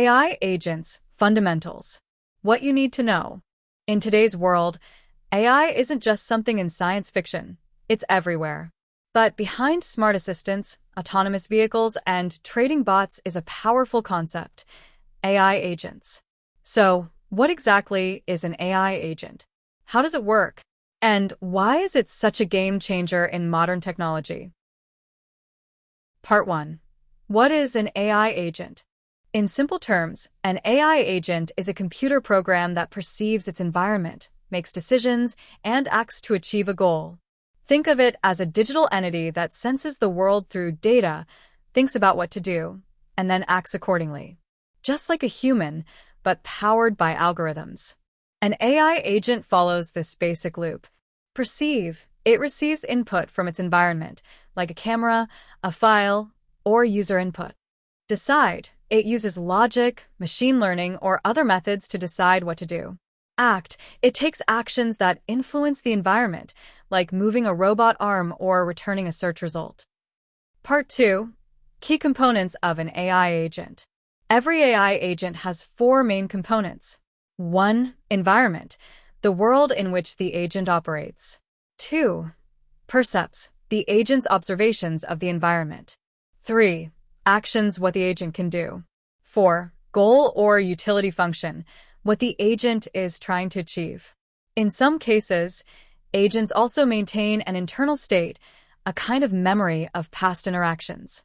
AI agents, fundamentals. What you need to know. In today's world, AI isn't just something in science fiction, it's everywhere. But behind smart assistants, autonomous vehicles, and trading bots is a powerful concept: AI agents. So, what exactly is an AI agent? How does it work? And why is it such a game changer in modern technology? Part 1. What is an AI agent? In simple terms, an AI agent is a computer program that perceives its environment, makes decisions, and acts to achieve a goal. Think of it as a digital entity that senses the world through data, thinks about what to do, and then acts accordingly. Just like a human, but powered by algorithms. An AI agent follows this basic loop. Perceive. It receives input from its environment, like a camera, a file, or user input. Decide. It uses logic, machine learning, or other methods to decide what to do. Act. It takes actions that influence the environment, like moving a robot arm or returning a search result. Part 2. Key components of an AI agent. Every AI agent has 4 main components. 1. Environment, the world in which the agent operates. 2. Percepts, the agent's observations of the environment. 3. Actions, what the agent can do. 4. Goal or utility function, what the agent is trying to achieve. In some cases, agents also maintain an internal state, a kind of memory of past interactions.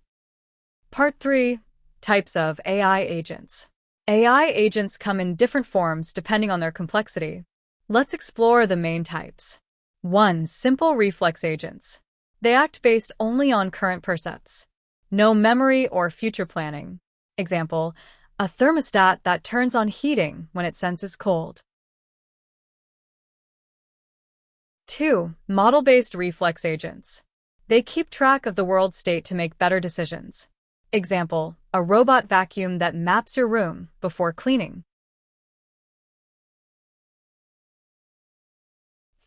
Part 3. Types of AI agents. AI agents come in different forms depending on their complexity. Let's explore the main types. 1. Simple reflex agents. They act based only on current percepts. No memory or future planning. Example, a thermostat that turns on heating when it senses cold. 2. Model-based reflex agents. They keep track of the world state to make better decisions. Example, a robot vacuum that maps your room before cleaning.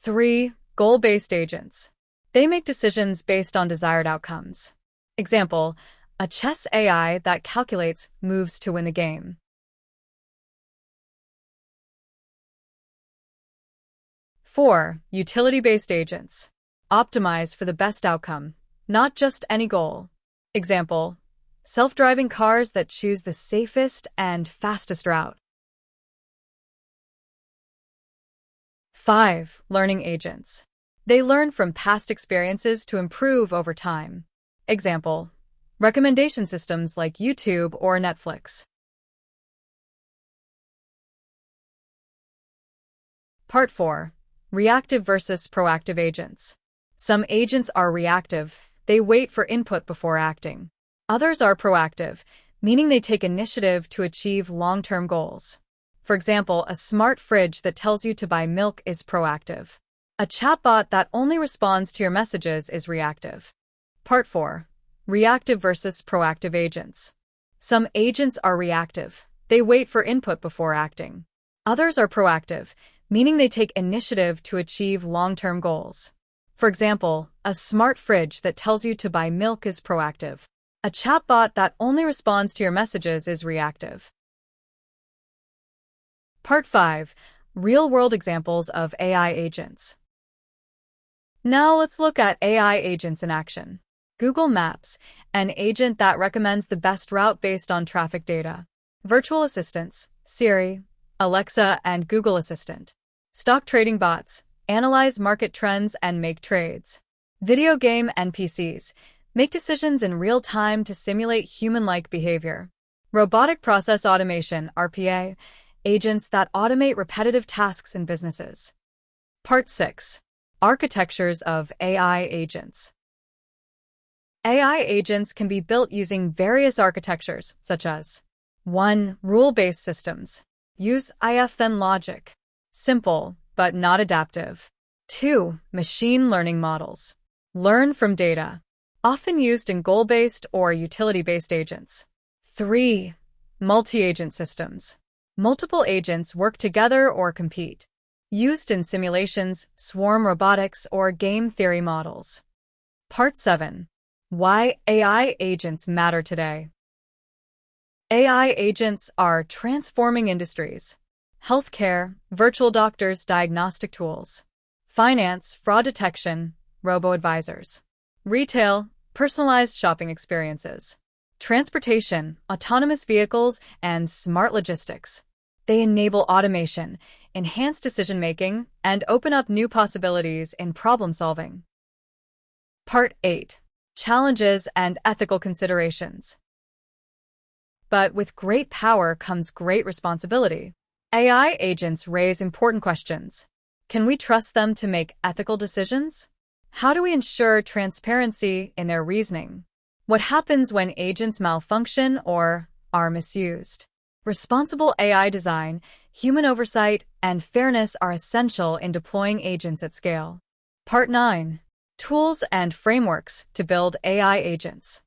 3. Goal-based agents. They make decisions based on desired outcomes. Example, a chess AI that calculates moves to win the game. 4. Utility-based agents. Optimize for the best outcome, not just any goal. Example, self-driving cars that choose the safest and fastest route. 5. Learning agents. They learn from past experiences to improve over time. Example, recommendation systems like YouTube or Netflix. Part 4. Reactive versus proactive agents. Some agents are reactive. They wait for input before acting. Others are proactive, meaning they take initiative to achieve long-term goals. For example, a smart fridge that tells you to buy milk is proactive. A chatbot that only responds to your messages is reactive. Part 4. Reactive versus proactive agents. Some agents are reactive. They wait for input before acting. Others are proactive, meaning they take initiative to achieve long-term goals. For example, a smart fridge that tells you to buy milk is proactive. A chatbot that only responds to your messages is reactive. Part 5. Real-world examples of AI agents. Now let's look at AI agents in action. Google Maps, an agent that recommends the best route based on traffic data. Virtual assistants, Siri, Alexa, and Google Assistant. Stock trading bots, analyze market trends and make trades. Video game NPCs, make decisions in real time to simulate human-like behavior. Robotic process automation, RPA, agents that automate repetitive tasks in businesses. Part 6. Architectures of AI agents. AI agents can be built using various architectures, such as 1. Rule-based systems. Use if-then logic. Simple, but not adaptive. 2. Machine learning models. Learn from data. Often used in goal-based or utility-based agents. 3. Multi-agent systems. Multiple agents work together or compete. Used in simulations, swarm robotics, or game theory models. Part 7. Why AI agents matter today. AI agents are transforming industries. Healthcare, virtual doctors, diagnostic tools. Finance, fraud detection, robo-advisors. Retail, personalized shopping experiences. Transportation, autonomous vehicles, and smart logistics. They enable automation, enhance decision-making, and open up new possibilities in problem-solving. Part 8. Challenges and ethical considerations. But with great power comes great responsibility. AI agents raise important questions. Can we trust them to make ethical decisions? How do we ensure transparency in their reasoning? What happens when agents malfunction or are misused? Responsible AI design, human oversight, and fairness are essential in deploying agents at scale. Part 9. Tools and frameworks to build AI agents.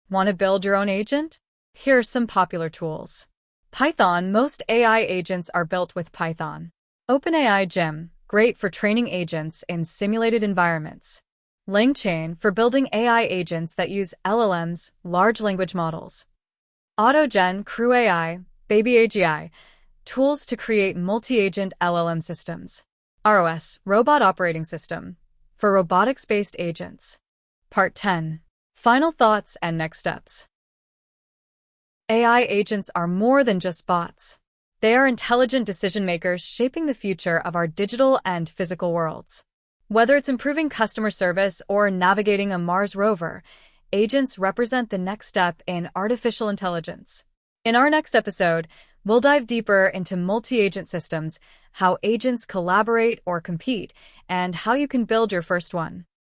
Want to build your own agent? Here are some popular tools. Python. Most AI agents are built with Python. OpenAI Gym, great for training agents in simulated environments. LangChain, for building AI agents that use LLMs, large language models. AutoGen, Crew AI, Baby AGI, tools to create multi-agent LLM systems. ROS, Robot Operating System, for robotics-based agents. Part 10. Final thoughts and next steps. AI agents are more than just bots. They are intelligent decision-makers shaping the future of our digital and physical worlds. Whether it's improving customer service or navigating a Mars rover, agents represent the next step in artificial intelligence. In our next episode, we'll dive deeper into multi-agent systems, how agents collaborate or compete, and how you can build your first one.